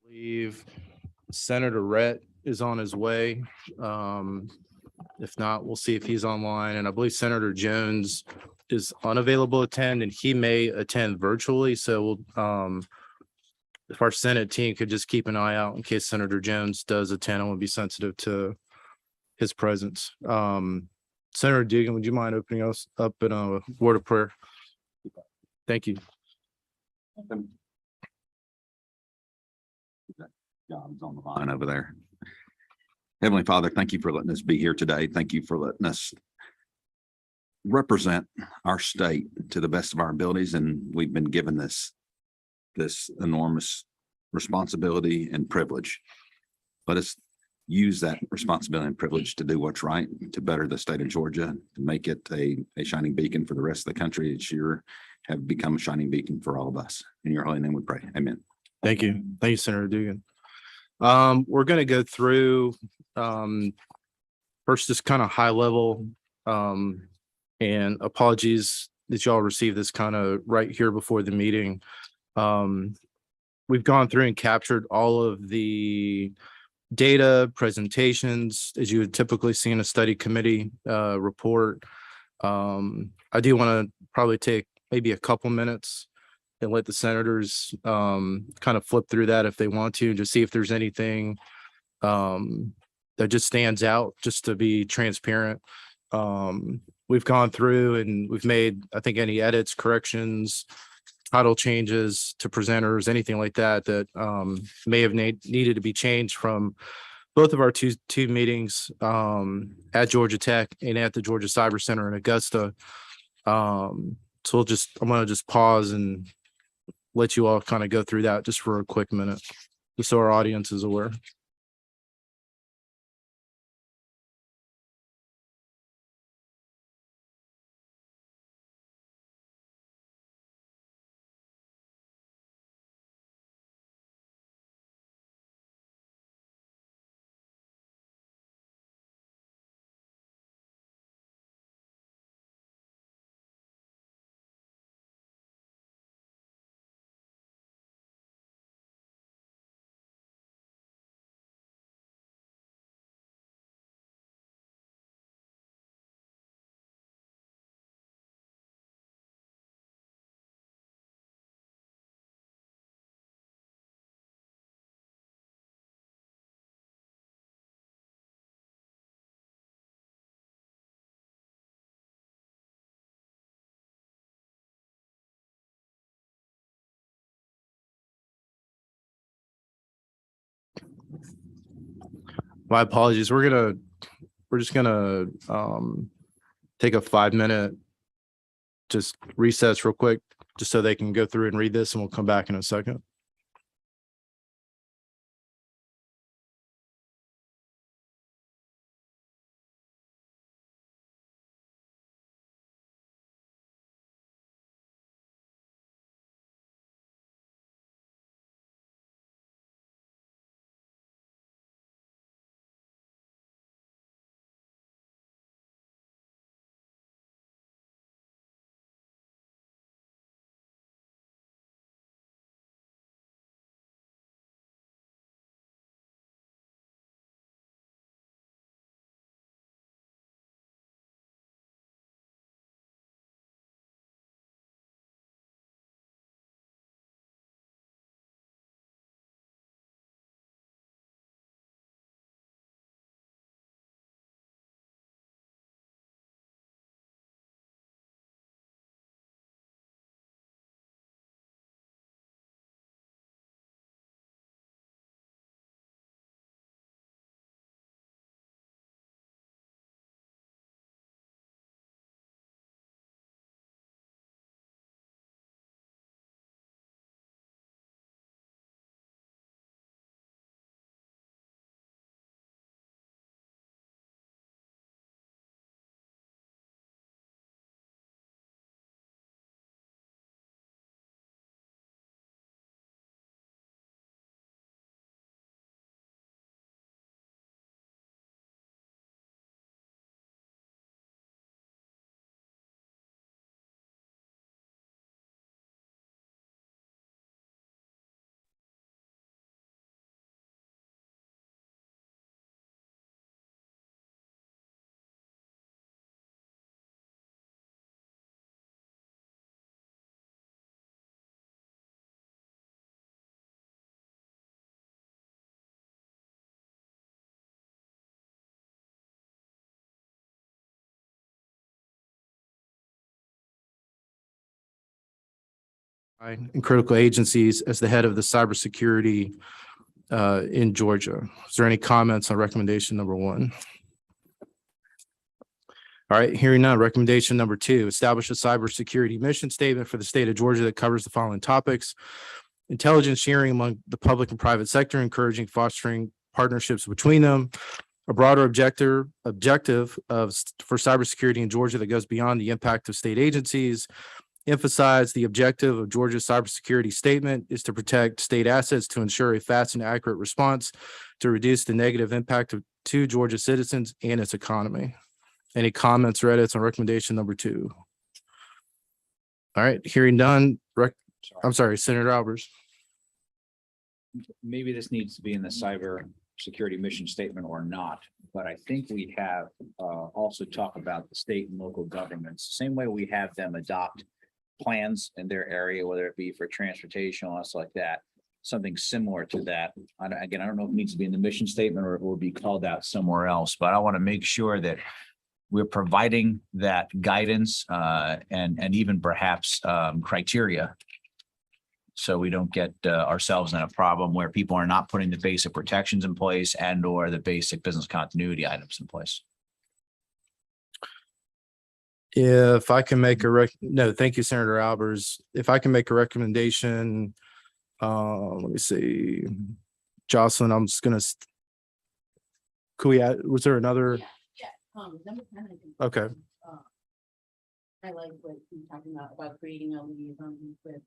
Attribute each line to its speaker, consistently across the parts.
Speaker 1: Believe Senator Rhett is on his way. If not, we'll see if he's online. And I believe Senator Jones is unavailable to attend and he may attend virtually. So if our Senate team could just keep an eye out in case Senator Jones does attend, I want to be sensitive to his presence. Senator Dugan, would you mind opening us up in a word of prayer? Thank you.
Speaker 2: John's on the line over there. Heavenly Father, thank you for letting us be here today. Thank you for letting us represent our state to the best of our abilities. And we've been given this enormous responsibility and privilege. Let us use that responsibility and privilege to do what's right, to better the state of Georgia, to make it a shining beacon for the rest of the country. It's have become a shining beacon for all of us. In your holy name we pray. Amen.
Speaker 1: Thank you. Thank you, Senator Dugan. We're going to go through first just kind of high level and apologies that y'all received this kind of right here before the meeting. We've gone through and captured all of the data presentations as you would typically see in a study committee report. I do want to probably take maybe a couple minutes and let the senators kind of flip through that if they want to see if there's anything that just stands out, just to be transparent. We've gone through and we've made, I think, any edits, corrections, title changes to presenters, anything like that may have needed to be changed from both of our two meetings at Georgia Tech and at the Georgia Cyber Center in Augusta. So I'm going to just pause and let you all kind of go through that just for a quick minute, just so our audience is aware. My apologies. We're just gonna take a 5-minute just recess real quick, just so they can go through and read this, and we'll come back in a second. and critical agencies as the head of the cybersecurity in Georgia. Is there any comments on recommendation number 1? All right, hearing none. Recommendation number 2, establish a cybersecurity mission statement for the state of Georgia that covers the following topics: intelligence sharing among the public and private sector, encouraging, fostering partnerships between them, a broader objective for cybersecurity in Georgia that goes beyond the impact of state agencies. Emphasize the objective of Georgia's cybersecurity statement is to protect state assets to ensure a fast and accurate response to reduce the negative impact to Georgia citizens and its economy. Any comments or edits on recommendation number 2? All right, hearing none. I'm sorry, Senator Albers.
Speaker 3: Maybe this needs to be in the cyber security mission statement or not, but I think we have also talk about the state and local governments, same way we have them adopt plans in their area, whether it be for transportation or else like that, something similar to that. Again, I don't know if it needs to be in the mission statement or it will be called out somewhere else, but I want to make sure that we're providing that guidance and even perhaps criteria, so we don't get ourselves in a problem where people are not putting the basic protections in place and or the basic business continuity items in place.
Speaker 1: If I can make no, thank you, Senator Albers. If I can make a recommendation, let me see, Jocelyn, I'm just gonna, could we add, was there another?
Speaker 4: Number 10, I think.
Speaker 1: Okay,
Speaker 4: I like what you're talking about creating a liaison with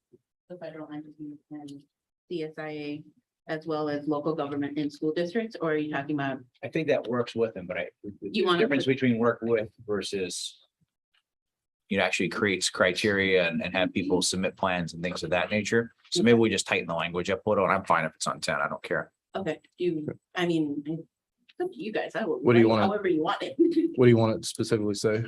Speaker 4: the federal entities and CSIA, as well as local government and school districts, or are you talking about?
Speaker 3: I think that works with them, but
Speaker 4: You want
Speaker 3: the difference between work with versus actually creates criteria and have people submit plans and things of that nature. So maybe we just tighten the language up a little, and I'm fine if it's on 10. I don't care.
Speaker 4: Okay, I mean, it's up to you guys. I will.
Speaker 1: What do you
Speaker 4: write
Speaker 1: want?
Speaker 4: However you want it.
Speaker 1: what do you want it to specifically say?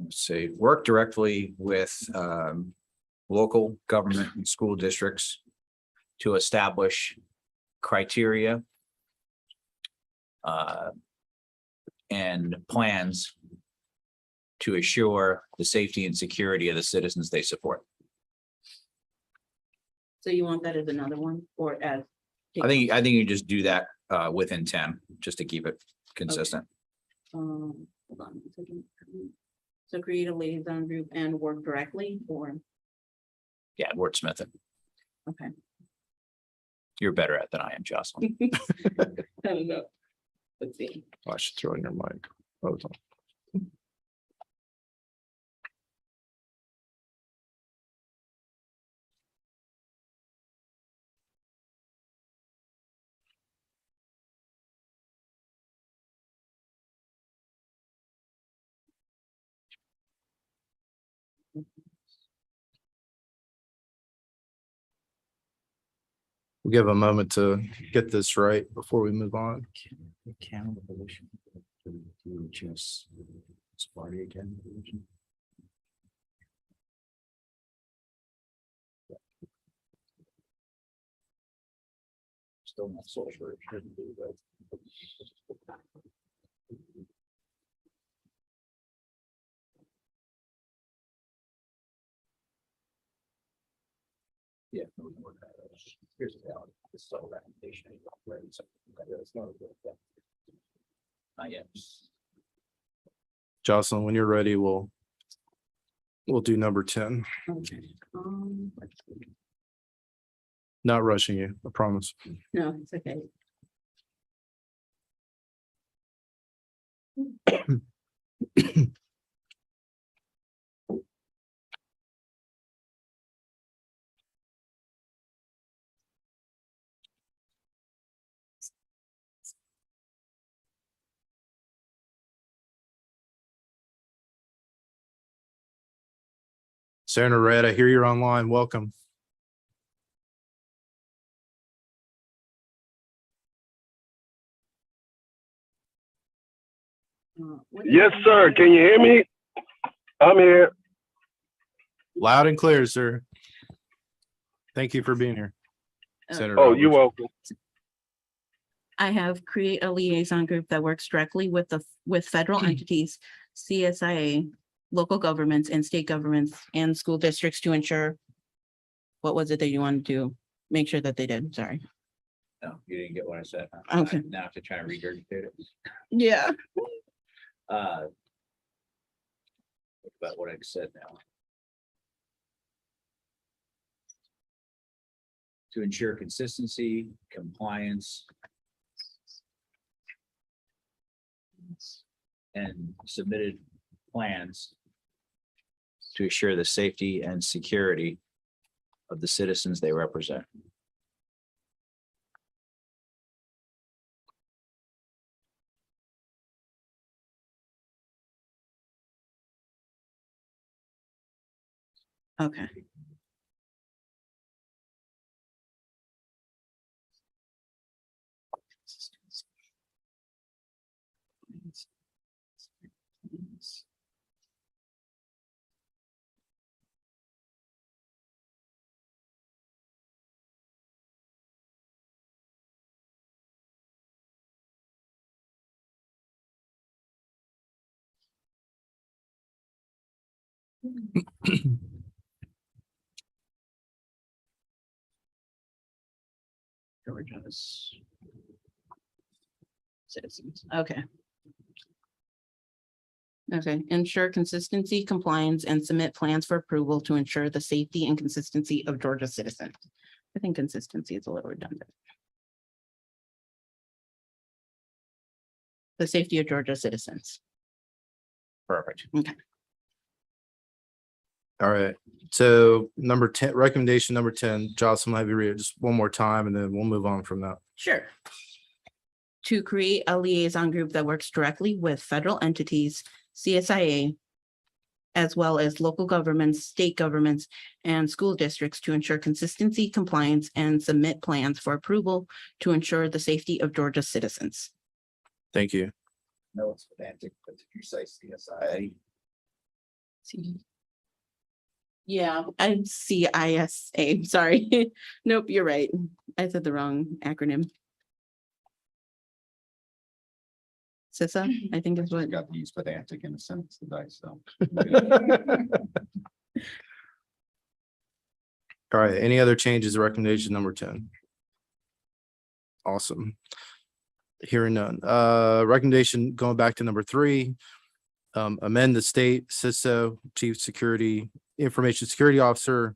Speaker 3: Say work directly with local government and school districts to establish criteria and plans to assure the safety and security of the citizens they support.
Speaker 4: So you want that as another one, or as?
Speaker 3: I think you just do that within 10, just to keep it consistent.
Speaker 4: Hold on one second. So create a liaison group and work directly, or?
Speaker 3: Yeah, wordsmith it.
Speaker 4: Okay.
Speaker 3: You're better at than I am, Jocelyn.
Speaker 4: I don't know. Let's see.
Speaker 1: Oh, I should throw in your mic. Hold on. We'll give a moment to get this right before we move on.
Speaker 3: Still not so sure it shouldn't be, but. Yeah. Here's the reality. This is all recommendation. Not yet.
Speaker 1: Jocelyn, when you're ready, we'll do number 10.
Speaker 4: Okay. Let's see.
Speaker 1: Not rushing you, I promise.
Speaker 4: No, it's okay.
Speaker 1: Senator Red, I hear you're online. Welcome.
Speaker 5: Yes, sir. Can you hear me? I'm here.
Speaker 1: Loud and clear, sir. Thank you for being here. Senator
Speaker 5: Oh, you're
Speaker 1: Roberts.
Speaker 5: welcome.
Speaker 4: I have create a liaison group that works directly with federal entities, CSIA, local governments and state governments and school districts to ensure. What was it that you wanted to make sure that they did? Sorry.
Speaker 3: No, you didn't get what I said.
Speaker 4: Okay.
Speaker 3: Now I have to try and regurgitate it.
Speaker 4: Yeah.
Speaker 3: About what I said now. To ensure consistency, compliance. And submitted plans. To assure the safety and security. Of the citizens they represent.
Speaker 4: Okay. Georgia's citizens, okay. Okay, ensure consistency, compliance, and submit plans for approval to ensure the safety and consistency of Georgia citizens. I think consistency is a little redundant. The safety of Georgia citizens.
Speaker 3: Perfect.
Speaker 1: All right, so number 10, recommendation number 10, Jocelyn, I'll have you read it just one more time and then we'll move on from that.
Speaker 4: Sure. To create a liaison group that works directly with federal entities, CSIA, as well as local governments, state governments, and school districts to ensure consistency, compliance, and submit plans for approval to ensure the safety of Georgia citizens.
Speaker 1: Thank you.
Speaker 2: No, it's pedantic, but if you say CSIA,
Speaker 4: Yeah, I'm CISA, sorry. Nope, you're right. I said the wrong acronym. CISA, I think is
Speaker 2: I
Speaker 4: what.
Speaker 2: got to use pedantic in a sentence today, so.
Speaker 1: All right, any other changes to recommendation number 10? Awesome. Hearing none. Recommendation going back to number 3. Amend the state CISO, Chief Security, Information Security Officer,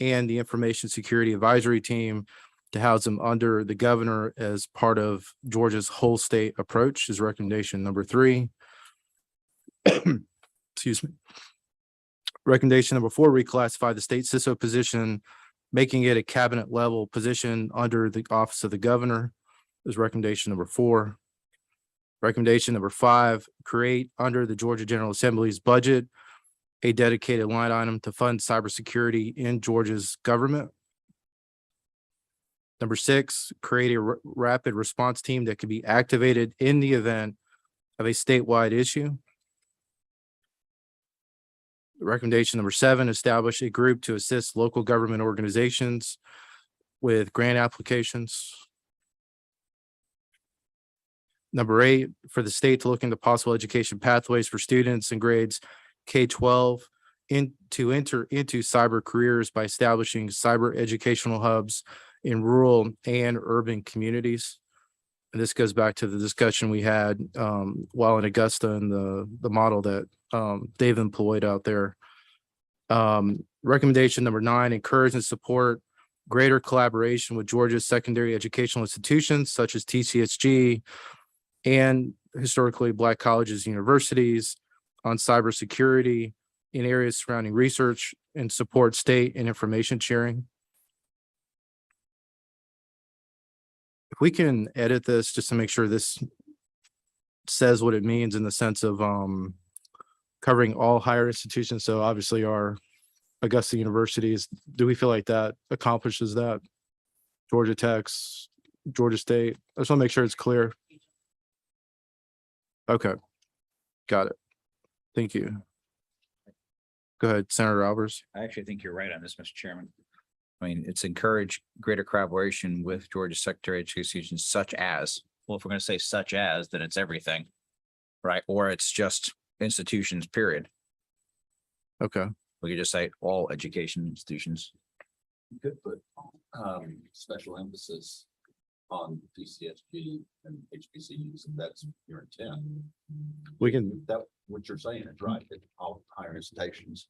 Speaker 1: and the Information Security Advisory Team to house them under the governor as part of Georgia's whole state approach is recommendation number 3. Excuse me. Recommendation number 4, reclassify the state CISO position, making it a cabinet level position under the office of the governor is recommendation number 4. Recommendation number 5, create under the Georgia General Assembly's budget a dedicated line item to fund cybersecurity in Georgia's government. Number 6, create a rapid response team that can be activated in the event of a statewide issue. Recommendation number 7, establish a group to assist local government organizations with grant applications. Number 8, for the state to look into possible education pathways for students in grades K-12 to enter into cyber careers by establishing cyber educational hubs in rural and urban communities. And this goes back to the discussion we had while in Augusta and the model that they've employed out there. Recommendation number 9, encourage and support greater collaboration with Georgia's secondary educational institutions such as TCSG and historically Black colleges, universities on cybersecurity in areas surrounding research and support state and information sharing. If we can edit this just to make sure this says what it means in the sense of covering all higher institutions. So obviously our Augusta universities, do we feel like that accomplishes that? Georgia Tech, Georgia State. I just want to make sure it's clear. Okay, got it. Thank you. Go ahead, Senator Albers.
Speaker 3: I actually think you're right on this, Mr. Chairman. I mean, it's encourage greater collaboration with Georgia Secretary of Education such as, well, if we're going to say such as, then it's everything. Right? Or it's just institutions, period.
Speaker 1: Okay,
Speaker 3: We could just say all education institutions.
Speaker 2: You could put special emphasis on PCSG and HBCUs, if that's your intent.
Speaker 1: we can,
Speaker 2: That, what you're saying is right, that all higher institutions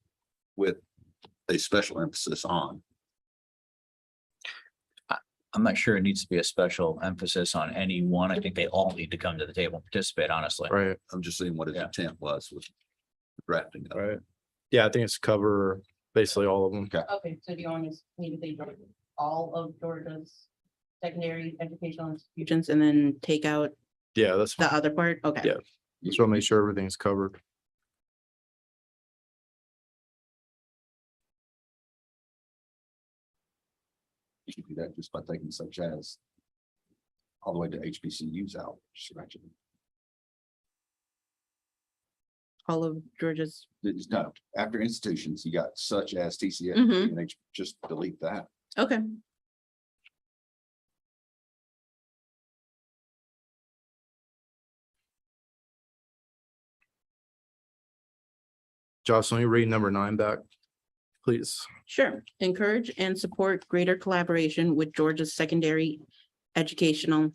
Speaker 2: with a special emphasis on.
Speaker 3: I'm not sure it needs to be a special emphasis on any one. I think they all need to come to the table and participate, honestly.
Speaker 1: right,
Speaker 2: I'm just seeing what his
Speaker 3: Yeah.
Speaker 2: intent was with drafting. of it.
Speaker 1: right. Yeah, I think it's cover basically all of them.
Speaker 4: Okay, so do you want us to say all of Georgia's secondary educational institutions and then take out
Speaker 1: Yeah, that's fine.
Speaker 4: the other part? Okay.
Speaker 1: Yeah. Just want to make sure everything's covered.
Speaker 2: You can do that just by taking such as all the way to HBCUs out. Scratch it.
Speaker 4: All of Georgia's,
Speaker 2: It's no, after institutions, you got such as TCS,
Speaker 4: Mhm.
Speaker 2: and just delete that.
Speaker 4: okay.
Speaker 1: Jocelyn, you read number 9 back, please.
Speaker 4: Sure. Encourage and support greater collaboration with Georgia's secondary educational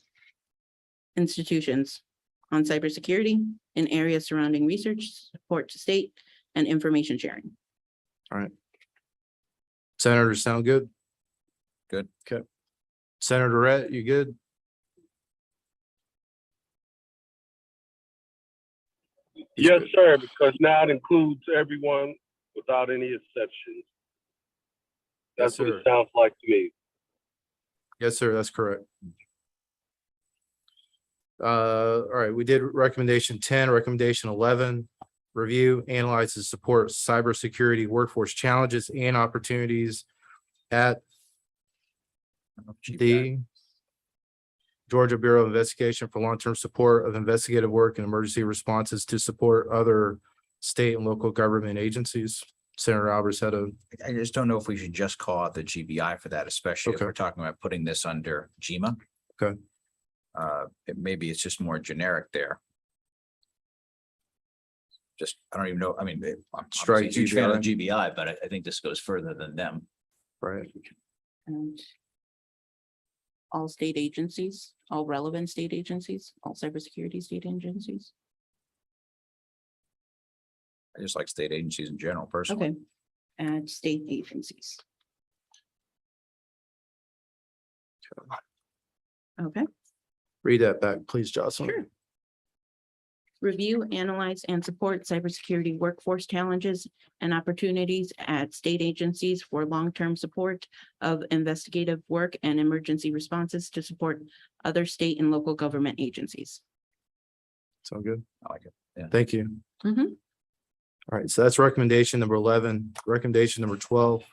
Speaker 4: institutions on cybersecurity in areas surrounding research, support to state, and information sharing.
Speaker 1: Senator, sound good?
Speaker 3: Good.
Speaker 1: Okay. Senator Rhett, you good?
Speaker 5: Yes, sir, because now it includes everyone without any exceptions.
Speaker 1: Yes,
Speaker 5: That's what
Speaker 1: sir.
Speaker 5: it sounds like to me.
Speaker 1: Yes, sir, that's correct. All right, we did recommendation 10, recommendation 11. Review, analyze, and support cybersecurity workforce challenges and opportunities at the Georgia Bureau of Investigation for long-term support of investigative work and emergency responses to support other state and local government agencies. Senator Alvarez had a,
Speaker 3: I just don't know if we should just call out the GBI for that, especially if
Speaker 1: Okay.
Speaker 3: we're talking about putting this under GMA.
Speaker 1: Okay.
Speaker 3: Maybe it's just more generic there. Just, I don't even know, I mean, I'm
Speaker 1: Strike
Speaker 3: obviously a huge fan of
Speaker 1: GBI.
Speaker 3: GBI, but I think this goes further than them.
Speaker 1: right,
Speaker 4: And all state agencies, all relevant state agencies, all cybersecurity state agencies.
Speaker 3: I just like state agencies in general personally.
Speaker 4: Okay. And state agencies. Okay.
Speaker 1: read that back, please, Jocelyn.
Speaker 4: Sure. Review, analyze, and support cybersecurity workforce challenges and opportunities at state agencies for long-term support of investigative work and emergency responses to support other state and local government agencies.
Speaker 1: Sound good?
Speaker 3: I like it. Yeah.
Speaker 1: Thank you.
Speaker 4: Mhm.
Speaker 1: All right, so that's recommendation number 11. Recommendation number 12.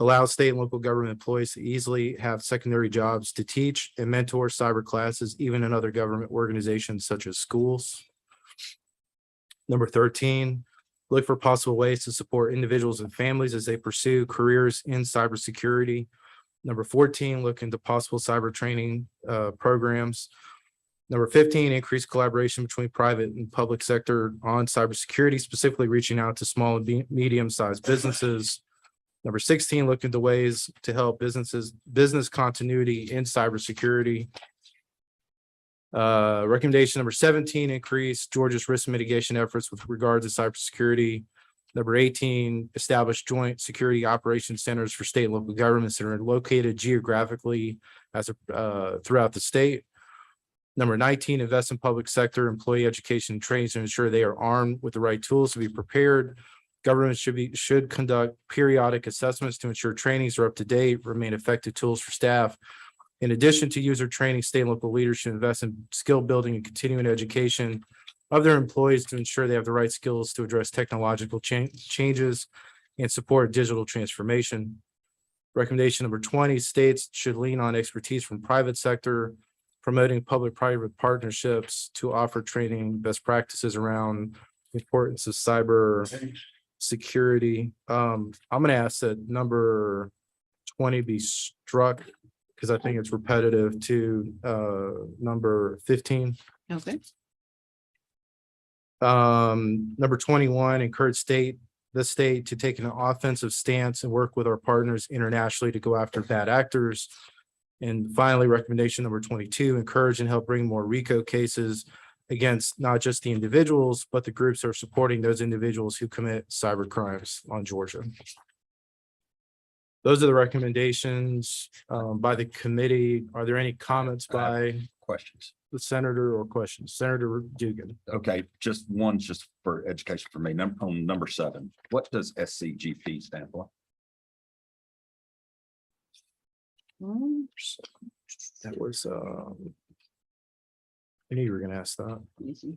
Speaker 1: Allow state and local government employees to easily have secondary jobs to teach and mentor cyber classes, even in other government organizations such as schools. Number 13, look for possible ways to support individuals and families as they pursue careers in cybersecurity. Number 14, look into possible cyber training programs. Number 15, increase collaboration between private and public sector on cybersecurity, specifically reaching out to small and medium-sized businesses. Number 16, look into ways to help business continuity in cybersecurity. Recommendation number 17, increase Georgia's risk mitigation efforts with regard to cybersecurity. Number 18, establish joint security operations centers for state and local governments that are located geographically throughout the state. Number 19, invest in public sector employee education and training to ensure they are armed with the right tools to be prepared. Government should conduct periodic assessments to ensure trainings are up to date, remain effective tools for staff. In addition to user training, state and local leaders should invest in skill building and continuing education of their employees to ensure they have the right skills to address technological changes and support digital transformation. Recommendation number 20, states should lean on expertise from private sector, promoting public-private partnerships to offer training best practices around the importance of cyber security. I'm gonna ask that number 20 be struck because I think it's repetitive to number 15.
Speaker 4: Okay.
Speaker 1: Number 21, encourage the state to take an offensive stance and work with our partners internationally to go after bad actors. And finally, recommendation number 22, encourage and help bring more RICO cases against not just the individuals, but the groups that are supporting those individuals who commit cyber crimes on Georgia. Those are the recommendations by the committee. Are there any comments by
Speaker 2: Questions?
Speaker 1: the senator or questions? Senator Dugan.
Speaker 2: Okay, just one, just for education for me, on number 7, what does SCGP stand for?
Speaker 1: That was, I knew you were gonna ask that.
Speaker 4: Let me see.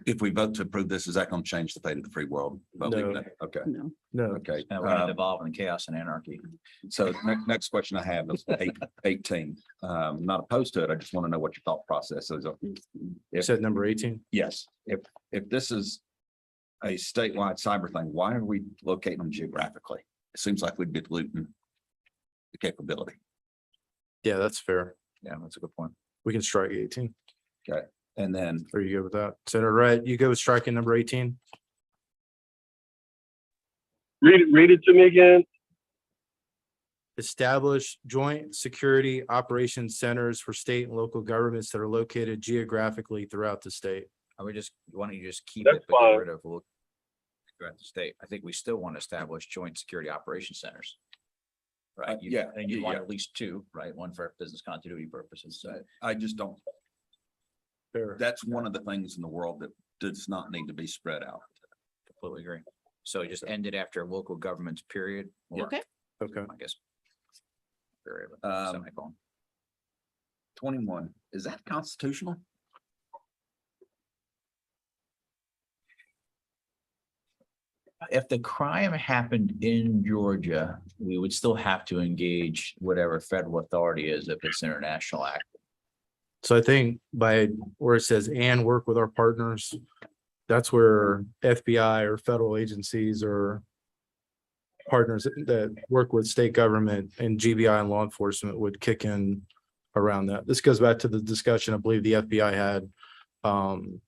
Speaker 2: If we vote to approve this, is that going to change the fate of the free world? Vote
Speaker 1: No.
Speaker 2: no. Okay,
Speaker 4: No.
Speaker 1: No,
Speaker 2: okay.
Speaker 3: We're gonna devolve in chaos and anarchy.
Speaker 2: So next question I have is 18. Not opposed to it. I just want to know what your thought process is.
Speaker 1: you said number 18.
Speaker 2: Yes, if this is a statewide cyber thing, why are we locating them geographically? It seems like we'd be diluting the capability.
Speaker 1: Yeah, that's fair.
Speaker 3: Yeah, that's a good point.
Speaker 1: We can strike 18.
Speaker 2: And then
Speaker 1: Are you good with that? Senator Wright, you go with striking number 18?
Speaker 5: Read it to me again.
Speaker 1: Establish joint security operations centers for state and local governments that are located geographically throughout the state.
Speaker 3: I would just, why don't you just keep
Speaker 5: That's
Speaker 3: it, but get
Speaker 5: fine.
Speaker 3: rid of look throughout the state. I think we still want to establish joint security operations centers. Right? You-
Speaker 2: yeah,
Speaker 3: And you want
Speaker 2: yeah.
Speaker 3: at least 2, right? One for business continuity purposes. So
Speaker 2: I just don't,
Speaker 1: Fair.
Speaker 2: that's one of the things in the world that does not need to be spread out.
Speaker 3: completely agree. So just end it after local governments, period. or
Speaker 4: Okay.
Speaker 1: Okay.
Speaker 3: I guess. Period,
Speaker 2: Um,
Speaker 3: semicolon.
Speaker 2: 21, is that constitutional?
Speaker 3: If the crime happened in Georgia, we would still have to engage whatever federal authority is if it's international act.
Speaker 1: So I think by where it says and work with our partners, that's where FBI or federal agencies or partners that work with state government and GBI and law enforcement would kick in around that. This goes back to the discussion I believe the FBI had when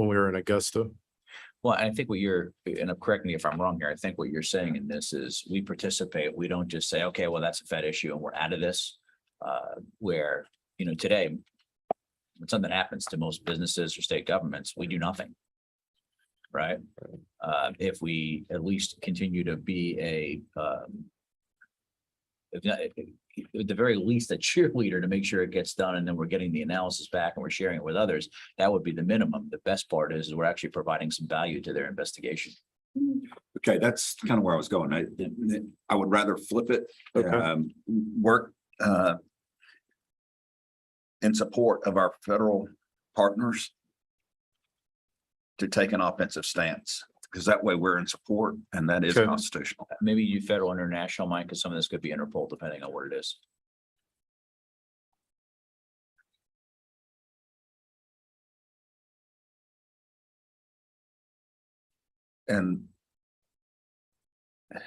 Speaker 1: we were in Augusta.
Speaker 3: Well, I think what you're, and correct me if I'm wrong here, I think what you're saying in this is we participate. We don't just say, okay, well, that's a Fed issue and we're out of this. Where, today, when something happens to most businesses or state governments, we do nothing. Right? If we at least continue to be if not, at the very least, a cheerleader to make sure it gets done, and then we're getting the analysis back and we're sharing it with others, that would be the minimum. The best part is we're actually providing some value to their investigation.
Speaker 2: Okay, that's kind of where I was going. I would rather flip it,
Speaker 1: Okay.
Speaker 2: work in support of our federal partners to take an offensive stance, because that way we're in support and that is
Speaker 1: Okay.
Speaker 2: constitutional.
Speaker 3: Maybe you federal international, Mike, because some of this could be Interpol, depending on what it is.
Speaker 2: And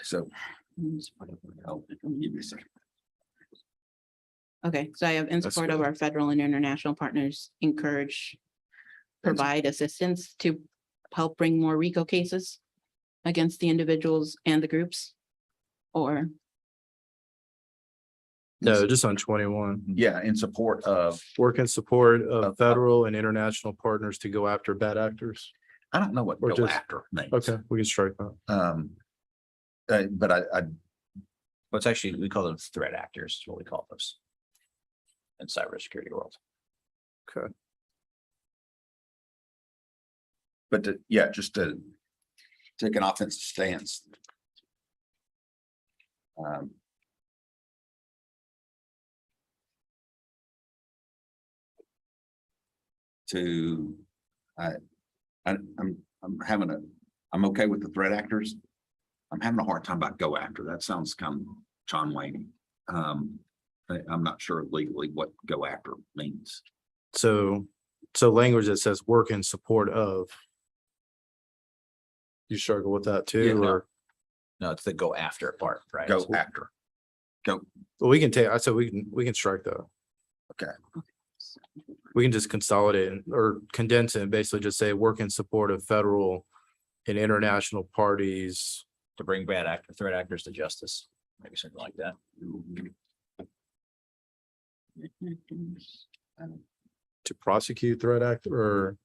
Speaker 2: so. I'll give you a second.
Speaker 4: Okay, so I have in
Speaker 1: That's
Speaker 4: support of
Speaker 1: good.
Speaker 4: our federal and international partners, encourage, provide assistance to help bring more RICO cases against the individuals and the groups, or
Speaker 1: No, just on 21.
Speaker 2: Yeah, in support of,
Speaker 1: Work in support of
Speaker 2: Of-
Speaker 1: federal and international partners to go after bad actors.
Speaker 2: I don't know what
Speaker 1: Or
Speaker 2: go
Speaker 1: just-
Speaker 2: after means.
Speaker 1: Okay, we can strike that.
Speaker 2: But I
Speaker 3: Well, it's actually, we call them threat actors, is what we call those. In cybersecurity world.
Speaker 2: but yeah, just to take an offensive stance. To, I'm I'm okay with the threat actors. I'm having a hard time about go after. That sounds kind of John Wayne. I'm not sure legally what go after means.
Speaker 1: So language that says work in support of. You struggle with that
Speaker 2: Yeah,
Speaker 1: too,
Speaker 2: no.
Speaker 1: or,
Speaker 3: No, it's the go after part, right?
Speaker 2: Go after. Go,
Speaker 1: well, we can take, I said we can strike that. We can just consolidate it or condense it and basically just say work in support of federal and international parties.
Speaker 3: To bring threat actors to justice, maybe something like that.
Speaker 1: To prosecute threat act or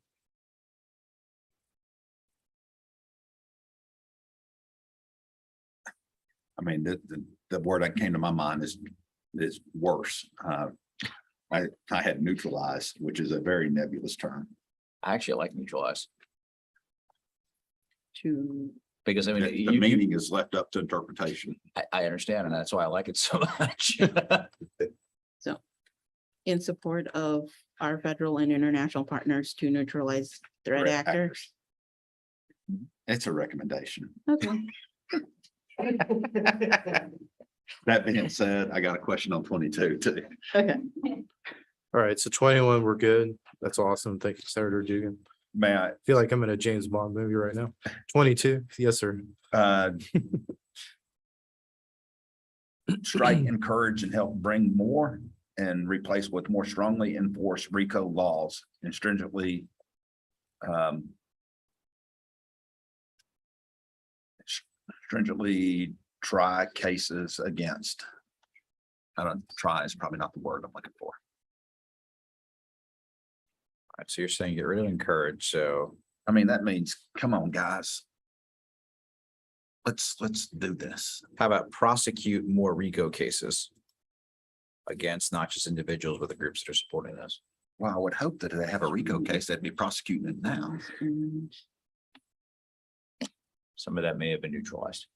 Speaker 2: I mean, the word that came to my mind is worse. I had neutralize, which is a very nebulous term.
Speaker 3: I actually like neutralize
Speaker 4: To,
Speaker 3: because I mean,
Speaker 2: The meaning is left up to interpretation.
Speaker 3: I understand, and that's why I like it so much.
Speaker 4: so, in support of our federal and international partners to neutralize threat
Speaker 2: Threat
Speaker 4: actors.
Speaker 2: It's a recommendation.
Speaker 4: Okay.
Speaker 2: That being said, I got a question on 22 too.
Speaker 4: Okay.
Speaker 1: all right, so 21, we're good. That's awesome. Thank you, Senator Dugan.
Speaker 2: May I,
Speaker 1: Feel like I'm in a James Bond movie right now. 22, yes, sir.
Speaker 2: strike, encourage, and help bring more and replace with more strongly enforce RICO laws and stringently try cases against. I don't, try is probably not the word I'm looking for.
Speaker 3: All right, so you're saying get rid of encourage, so
Speaker 2: I mean, that means, come on, guys. Let's do this.
Speaker 3: how about prosecute more RICO cases against not just individuals, but the groups that are supporting this?
Speaker 2: Well, I would hope that if they have a RICO case, they'd be prosecuting it now.
Speaker 3: Some of that may have been neutralized.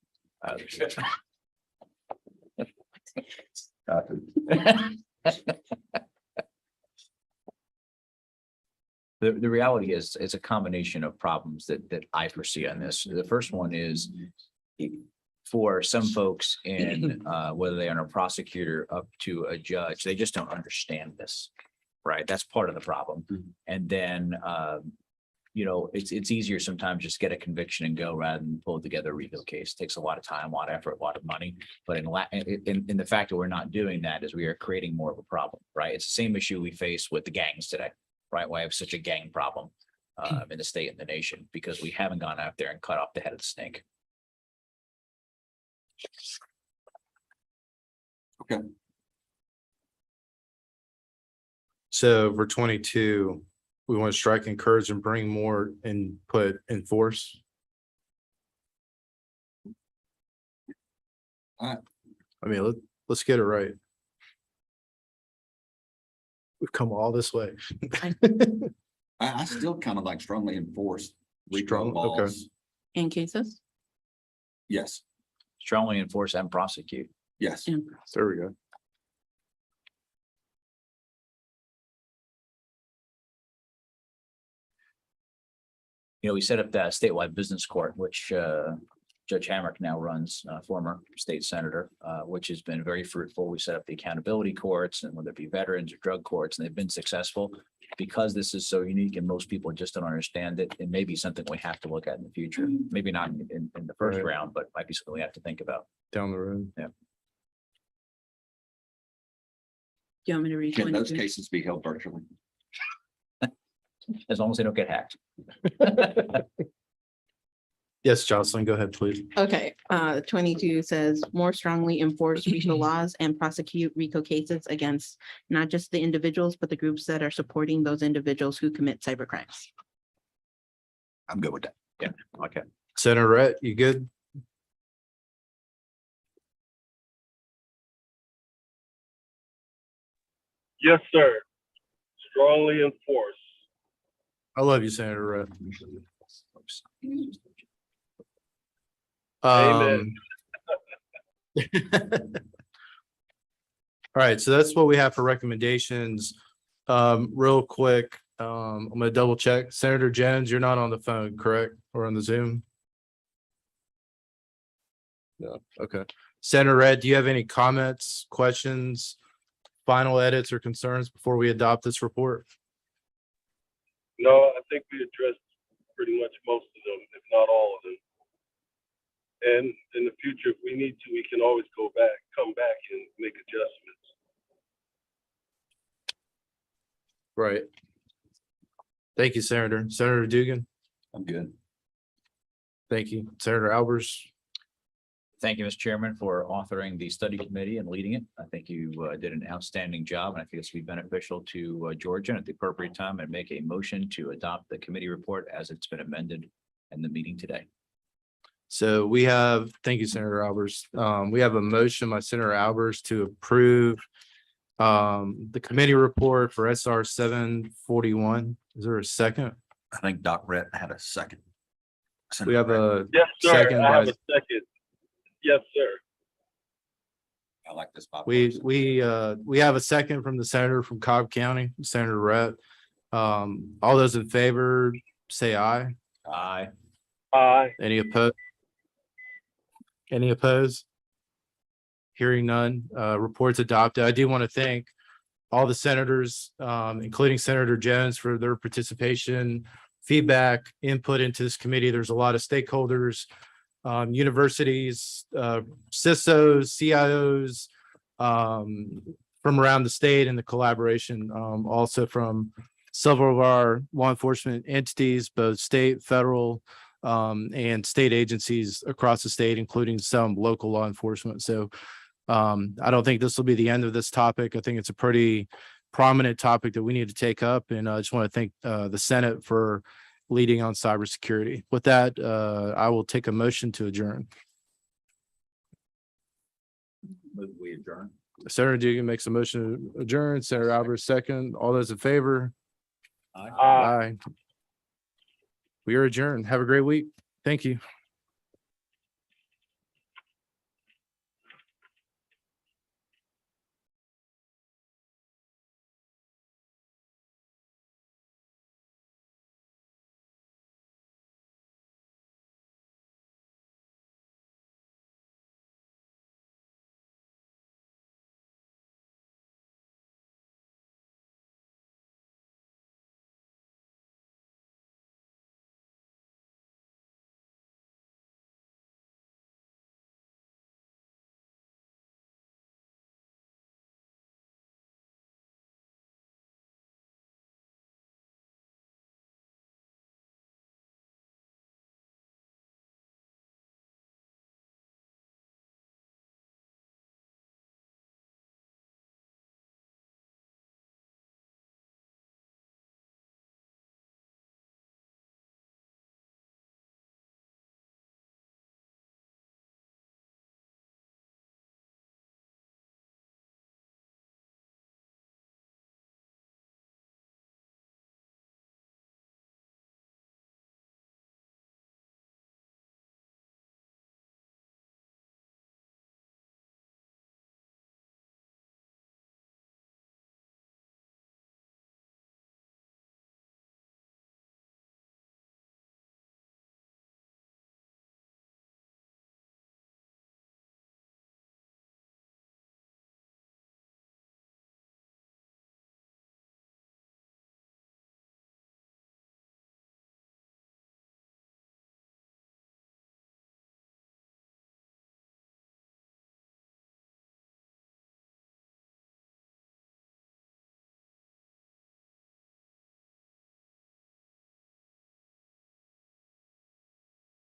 Speaker 3: The reality is, it's a combination of problems that I foresee on this. The first one is for some folks in, whether they are a prosecutor up to a judge, they just don't understand this, right? That's part of the problem. And then, you know, it's easier sometimes just get a conviction and go rather than pull together a RICO case. Takes a lot of time, a lot of effort, a lot of money. But in the fact that we're not doing that is we are creating more of a problem, right? It's the same issue we face with the gangs today, right? Why I have such a gang problem in the state and the nation, because we haven't gone out there and cut off the head of the snake.
Speaker 2: Okay.
Speaker 1: So for 22, we want to strike, encourage, and bring more and put enforce. I mean, let's get it right. We've come all this way.
Speaker 2: I still kind of like strongly enforce RICO
Speaker 1: Strong, okay.
Speaker 2: laws.
Speaker 4: In cases?
Speaker 2: Yes,
Speaker 3: Strongly enforce and prosecute.
Speaker 2: yes.
Speaker 1: There we go.
Speaker 3: You know, we set up that statewide business court, which Judge Hamrick now runs, former state senator, which has been very fruitful. We set up the accountability courts, and whether it be veterans or drug courts, and they've been successful. Because this is so unique and most people just don't understand it, it may be something we have to look at in the future. Maybe not in the first
Speaker 1: Right.
Speaker 3: round, but might be something we have to think about.
Speaker 1: Down the road.
Speaker 4: Do you want me to read
Speaker 2: Can those
Speaker 4: 22?
Speaker 2: cases be held virtually?
Speaker 3: As long as they don't get hacked.
Speaker 1: Yes, Jocelyn, go ahead, please.
Speaker 4: Okay, 22 says more strongly enforce RICO laws and prosecute RICO cases against not just the individuals, but the groups that are supporting those individuals who commit cyber crimes.
Speaker 2: I'm good with that.
Speaker 3: Okay.
Speaker 1: Senator Rhett, you good?
Speaker 5: Yes, sir. Strongly enforce.
Speaker 1: I love you, Senator Rhett.
Speaker 5: Amen.
Speaker 1: All right, so that's what we have for recommendations. Real quick, I'm gonna double check. Senator Jones, you're not on the phone, correct? Or on the Zoom? No, okay. Senator Red, do you have any comments, questions, final edits or concerns before we adopt this report?
Speaker 5: No, I think we addressed pretty much most of them, if not all of them. And in the future, if we need to, we can always come back and make adjustments.
Speaker 1: Right. Thank you, Senator. Senator Dugan.
Speaker 2: I'm good.
Speaker 1: Thank you. Senator Albers.
Speaker 3: Thank you, Mr. Chairman, for authoring the study committee and leading it. I think you did an outstanding job, and I think it's be beneficial to Georgia at the appropriate time, and make a motion to adopt the committee report as it's been amended in the meeting today.
Speaker 1: So we have, thank you, Senator Albers. We have a motion by Senator Albers to approve the committee report for SR 741. Is there a second?
Speaker 2: I think Doc Rett had a second.
Speaker 1: We have a
Speaker 5: Yes, sir.
Speaker 1: second
Speaker 5: I have
Speaker 1: by,
Speaker 5: a second. Yes, sir.
Speaker 2: I like this.
Speaker 1: we have a second from the senator from Cobb County, Senator Rett. All those in favor, say aye.
Speaker 3: Aye.
Speaker 5: Aye.
Speaker 1: Any opposed? Any opposed? Hearing none, reports adopted. I do want to thank all the senators, including Senator Jones, for their participation, feedback, input into this committee. There's a lot of stakeholders, universities, CISOs, CIOs, from around the state, and the collaboration, also from several of our law enforcement entities, both state, federal, and state agencies across the state, including some local law enforcement. So I don't think this will be the end of this topic. I think it's a pretty prominent topic that we need to take up. And I just want to thank the Senate for leading on cybersecurity. With that, I will take a motion to adjourn.
Speaker 3: Move we adjourn.
Speaker 1: Senator Dugan makes a motion to adjourn. Senator Albers second. All those in favor?
Speaker 3: Aye.
Speaker 5: Aye.
Speaker 1: Aye. We are adjourned. Have a great week. Thank you.